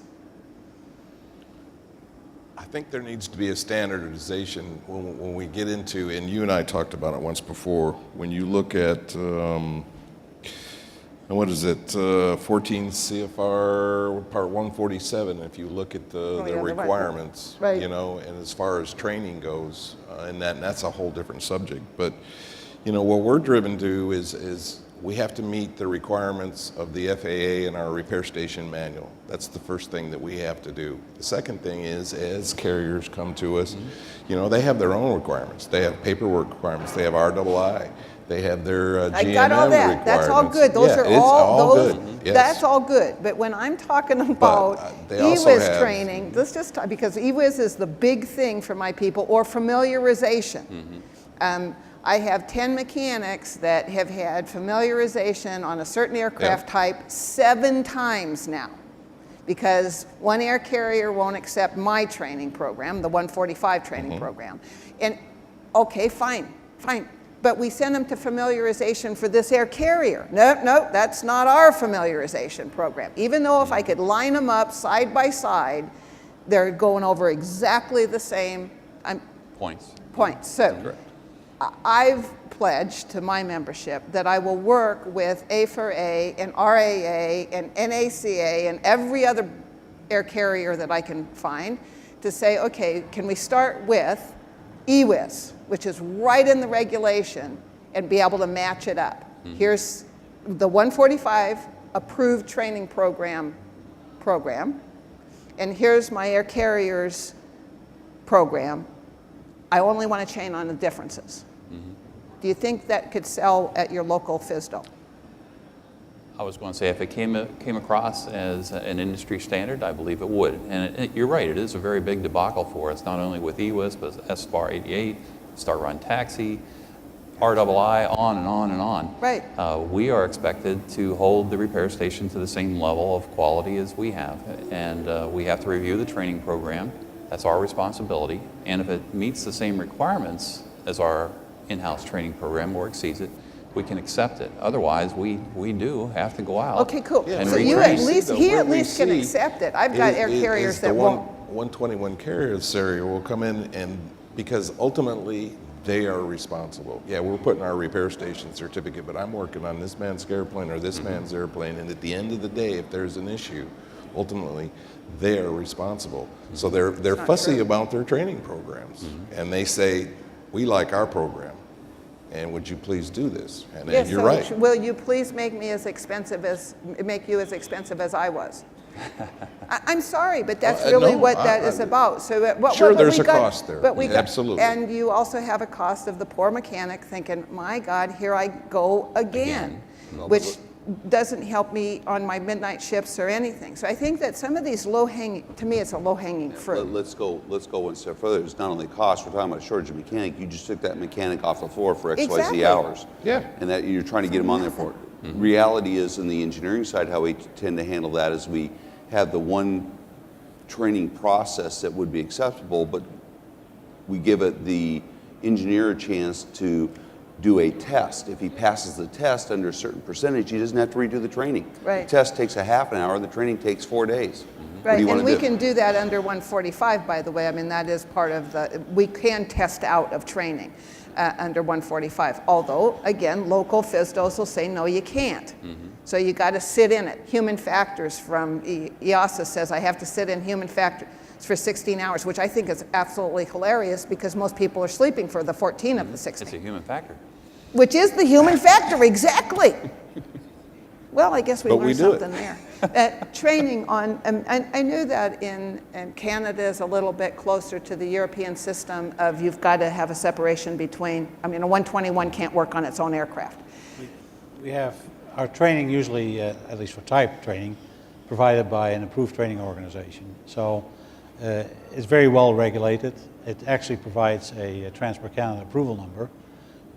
I think there needs to be a standardization when we get into, and you and I talked about it once before, when you look at, what is it, 14 CFR Part 147, if you look at the requirements, right. And as far as training goes, and that's a whole different subject. But, what we're driven to is we have to meet the requirements of the FAA and our repair station manual. That's the first thing that we have to do. The second thing is, as carriers come to us, they have their own requirements. They have paperwork requirements. They have RII. They have their GMM I got all that. requirements. That's all good. Those are all good. Yes. That's all good. But when I'm talking about EWIS training, let's just talk, because EWIS is the big thing for my people, or familiarization. I have 10 mechanics that have had familiarization on a certain aircraft type 7 times now, because one air carrier won't accept my training program, the 145 training program. And okay, fine. But we send them to familiarization for this air carrier. No, that's not our familiarization program. Even though if I could line them up side by side, they're going over exactly the same points. So. Correct. I've pledged to my membership that I will work with A4A and RAA and NACA and every other air carrier that I can find to say, okay, can we start with EWIS, which is right in the regulation, and be able to match it up. Here's the 145 approved training program, and here's my air carrier's program. I only want to chain on the differences. Do you think that could sell at your local FSDO? I was going to say, if it came across as an industry standard, I believe it would. And you're right, it is a very big debacle for us, not only with EWIS, but SBAR 88, Start Run Taxi, RII, on and on and on. Right. We are expected to hold the repair station to the same level of quality as we have. And we have to review the training program. That's our responsibility. And if it meets the same requirements as our in-house training program or exceeds it, we can accept it. Otherwise, we do have to go out. Okay, cool. And So you at retrain. least, he at least can accept it. I've got air carriers that won't. 121 carrier area will come in, and because ultimately they are responsible. Yeah, we're putting our repair station certificate, but I'm working on this man's airplane or this man's airplane, and at the end of the day, if there's an issue, ultimately they are responsible. So they're fussy about their training programs, and they say, we like our program, and would you please do this? And Yes, you're so right. will you please make you as expensive as I was? I'm sorry, but that's really no, what that is about. So Sure, but there's we a cost there. But we got, Absolutely. and you also have a cost of the poor mechanic thinking, my God, here I go again, which doesn't help me on my midnight shifts or anything. So I think that some of these to me, it's a low-hanging fruit. Let's go one step further. It's not only cost, we're talking about a shortage of mechanic. You just took that mechanic off the floor for XYZ Exactly. hours. Yeah. And that you're trying to get them on there for it. Reality is, in the engineering side, how we tend to handle that is we have the one training process that would be acceptable, but we give it the engineer a chance to do a test. If he passes the test under a certain percentage, he doesn't have to redo the training. Right. The test takes a half an hour, the training takes 4 days. What do Right, you want and to we do? can do that under 145, by the way. I mean, that is part of we can test out of training under 145. Although, again, local FSDOs will say, no, you can't. So you got to sit in it. Human factors from EASA says I have to sit in human factors for 16 hours, which I think is absolutely hilarious because most people are sleeping for the 14 of the 16. It's a human factor. Which is the human factor, exactly. Well, I guess we But we learned do it. something there. Training on, I knew that in Canada is a little bit closer to the European system of you've got to have a separation between, I mean, a 121 can't work on its own aircraft. We have our training usually, at least for type training, provided by an approved training organization. So it's very well regulated. It actually provides a Transport Canada approval number,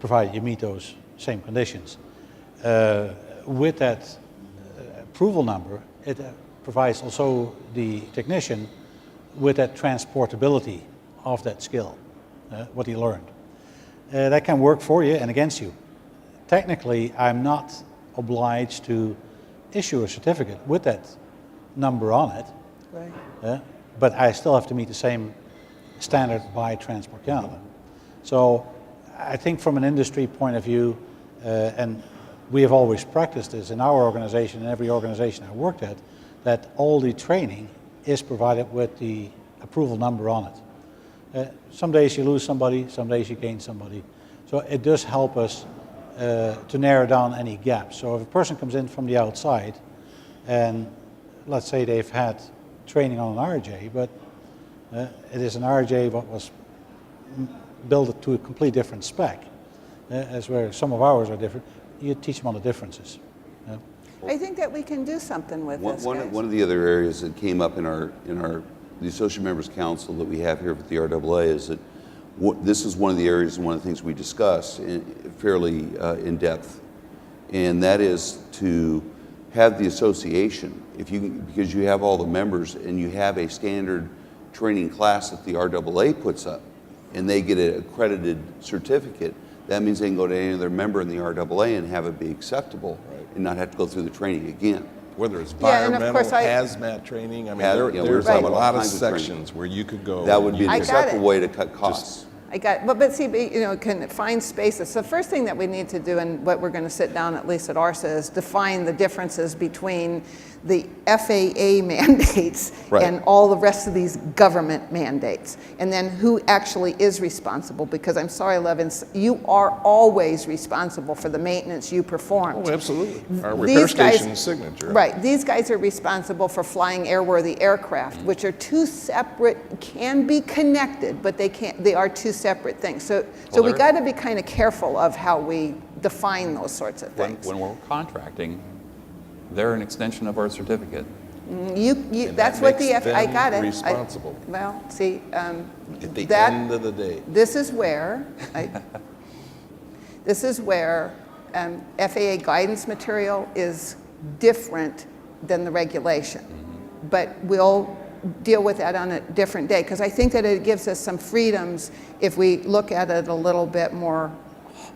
provided you meet those same conditions. With that approval number, it provides also the technician with that transportability of that skill, what he learned. That can work for you and against you. Technically, I'm not obliged to issue a certificate with that number on it, Right. but I still have to meet the same standard by Transport Canada. So I think from an industry point of view, and we have always practiced this in our organization and every organization I worked at, that all the training is provided with the approval number on it. Some days you lose somebody, some days you gain somebody. So it does help us to narrow down any gaps. So if a person comes in from the outside and let's say they've had training on an RJ, but it is an RJ what was built to a completely different spec, as where some of ours are different, you teach them on the differences. I think that we can do something with this, guys. One of the other areas that came up in the Associate Members Council that we have here with the RAA is that this is one of the areas and one of the things we discuss fairly in depth, and that is to have the association, because you have all the members and you have a standard training class that the RAA puts up, and they get an accredited certificate. That means they can go to any other member in the RAA and have it be acceptable, and not have to go through the training again. Whether it's Yeah, and of environmental, course hazmat training, I mean, we're there's talking a about lot all of kinds of training. sections where you could go. That would be an I got acceptable it. way to cut costs. I got, but see, can find spaces. So the first thing that we need to do, and what we're going to sit down, at least at ARSA, is define the differences between the FAA mandates Right. and all the rest of these government mandates, and then who actually is responsible. Because I'm sorry, Levin, you are always responsible for the maintenance you perform. Oh, absolutely. Our These repair guys- station signature. Right, these guys are responsible for flying airworthy aircraft, which are two separate, can be connected, but they are two separate things. So Well, we they're- got to be kind of careful of how we define those sorts of things. When we're contracting, they're an extension of our certificate. You, And that's that what the makes I them got it. responsible. Well, see, At the that- end of the day. this is where, this is where FAA guidance material is different than the regulation. But we'll deal with that on a different day, because I think that it gives us some freedoms if we look at it a little bit more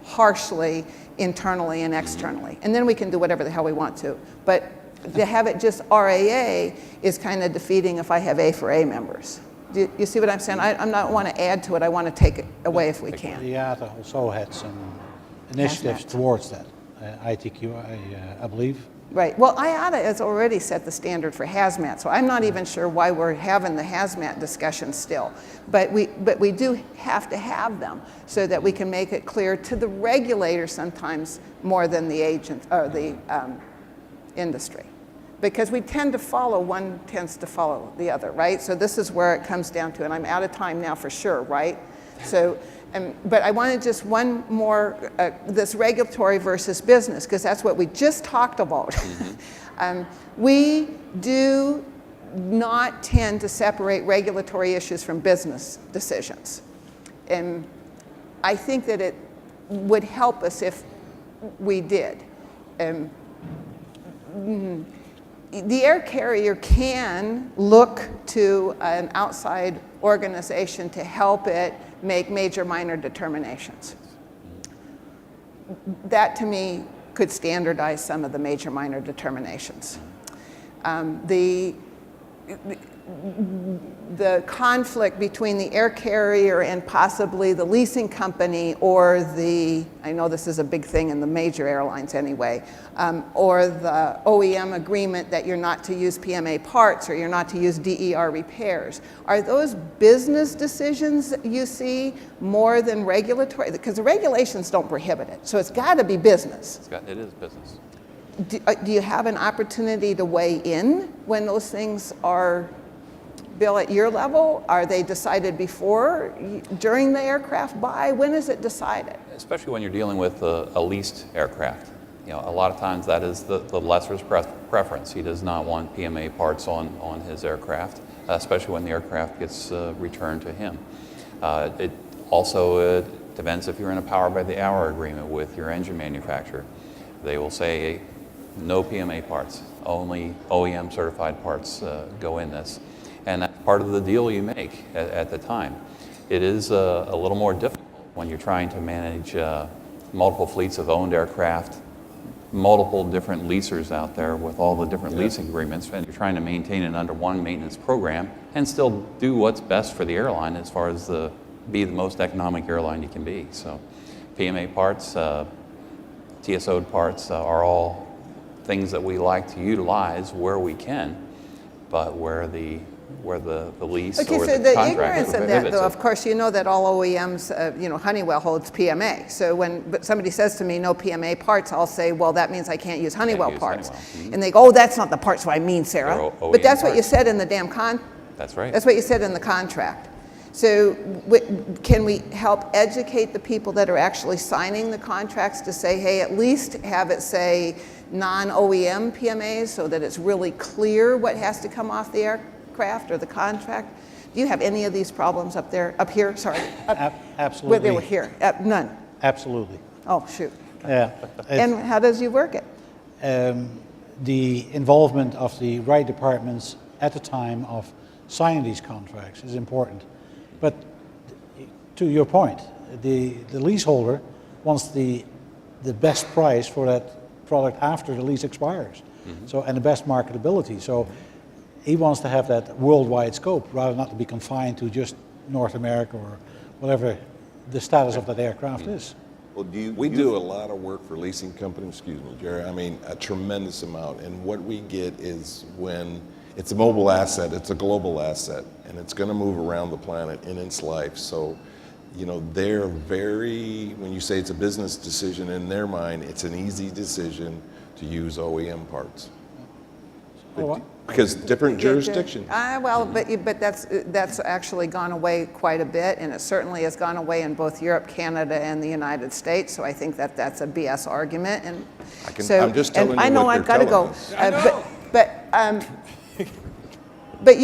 harshly internally and externally. And then we can do whatever the hell we want to. But to have it just RAA is kind of defeating if I have A for A members. Do you see what I'm saying? I not want to add to it. I want to take it away if we can. The IATA also had some initiatives Hazmat. towards that. ITQ, I believe. Right. Well, IATA has already set the standard for hazmat, so I'm not even sure why we're having the hazmat discussion still. But we do have to have them so that we can make it clear to the regulator sometimes more than the agent or the industry. Because we tend to follow, one tends to follow the other, right? So this is where it comes down to, and I'm out of time now for sure, right? So, but I wanted just one more, this regulatory versus business, because that's what we just talked about. We do not tend to separate regulatory issues from business decisions. And I think that it would help us if we did. The air carrier can look to an outside organization to help it make major minor determinations. That to me could standardize some of the major minor determinations. The conflict between the air carrier and possibly the leasing company or I know this is a big thing in the major airlines anyway, or the OEM agreement that you're not to use PMA parts or you're not to use DER repairs. Are those business decisions you see more than regulatory? Because the regulations don't prohibit it, so it's got to be business. It is business. Do you have an opportunity to weigh in when those things are, Bill, at your level? Are they decided before, during the aircraft buy? When is it decided? Especially when you're dealing with a leased aircraft. You know, a lot of times that is the lessor's preference. He does not want PMA parts on his aircraft, especially when the aircraft gets returned to him. It also depends if you're in a power-by-the-hour agreement with your engine manufacturer. They will say, no PMA parts, only OEM certified parts go in this. And that's part of the deal you make at the time. It is a little more difficult when you're trying to manage multiple fleets of owned aircraft, multiple different leasers out there with all the different leasing agreements, and you're trying to maintain it under one maintenance program and still do what's best for the airline as far as be the most economic airline you can be. So PMA parts, TSO'd parts are all things that we like to utilize where we can, but where the lease Okay, or so the the contract ignorance of that, prohibits though, it. of course, you know that all OEMs, Honeywell holds PMA. So when somebody says to me, no PMA parts, I'll say, well, that means I can't use Honeywell use parts. Honeywell. And they go, oh, that's not the parts I mean, Sarah. They're But that's OEM what you parts. said in the damn That's right. That's what you said in the contract. So can we help educate the people that are actually signing the contracts to say, hey, at least have it say non-OEM PMAs so that it's really clear what has to come off the aircraft or the contract? Do you have any of these problems up here? Sorry. Absolutely. Where they were here? None. Absolutely. Oh, shoot. Yeah. And how does you work it? The involvement of the right departments at the time of signing these contracts is important. But to your point, the leaseholder wants the best price for that product after the lease expires. So, and the best marketability. So he wants to have that worldwide scope rather than not to be confined to just North America or whatever the status of that aircraft is. Well, We do a lot of work for leasing companies, excuse me, Jerry. I mean, a tremendous amount. And what we get is when it's a mobile asset, it's a global asset, and it's going to move around the planet in its life. So, you know, they're very, when you say it's a business decision, in their mind, it's an easy decision to use OEM parts. Because different jurisdiction. Well, but that's actually gone away quite a bit, and it certainly has gone away in both Europe, Canada, and the United States. So I think that that's a BS argument. And I'm just telling you I know what I've got to they're go. telling us. But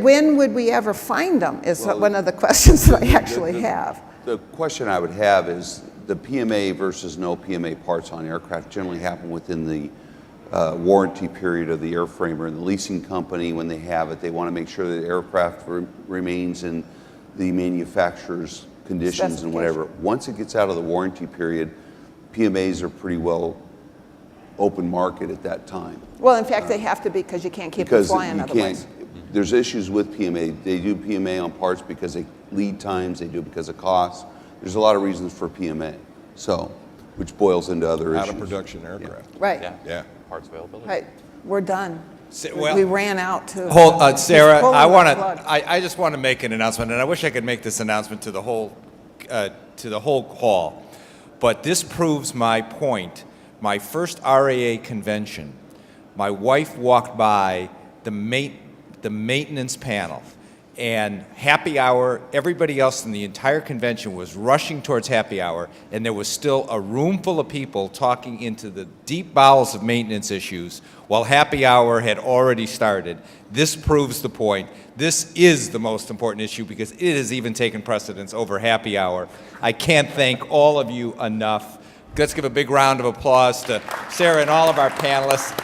when would we ever find them? Is one of the questions that I actually have. The question I would have is the PMA versus no PMA parts on aircraft generally happen within the warranty period of the airframer, and the leasing company, when they have it, they want to make sure that the aircraft remains in the manufacturer's conditions and whatever. Once it gets out of the warranty period, PMAs are pretty well open market at that time. Well, in fact, they have to be because you can't keep it flying otherwise. There's issues with PMA. They do PMA on parts because of lead times. They do it because of cost. There's a lot of reasons for PMA. So, which boils into other issues. Out of production aircraft. Yeah. Right. Yeah. Parts availability. Right. We're done. Well, we ran out too. Sarah, Pulling I the want plug. to. I just want to make an announcement, and I wish I could make this announcement to the whole hall, but this proves my point. My first RAA convention, my wife walked by the maintenance panel, and happy hour, everybody else in the entire convention was rushing towards happy hour, and there was still a room full of people talking into the deep bowels of maintenance issues while happy hour had already started. This proves the point. This is the most important issue because it has even taken precedence over happy hour. I can't thank all of you enough. Let's give a big round of applause to Sarah and all of our panelists.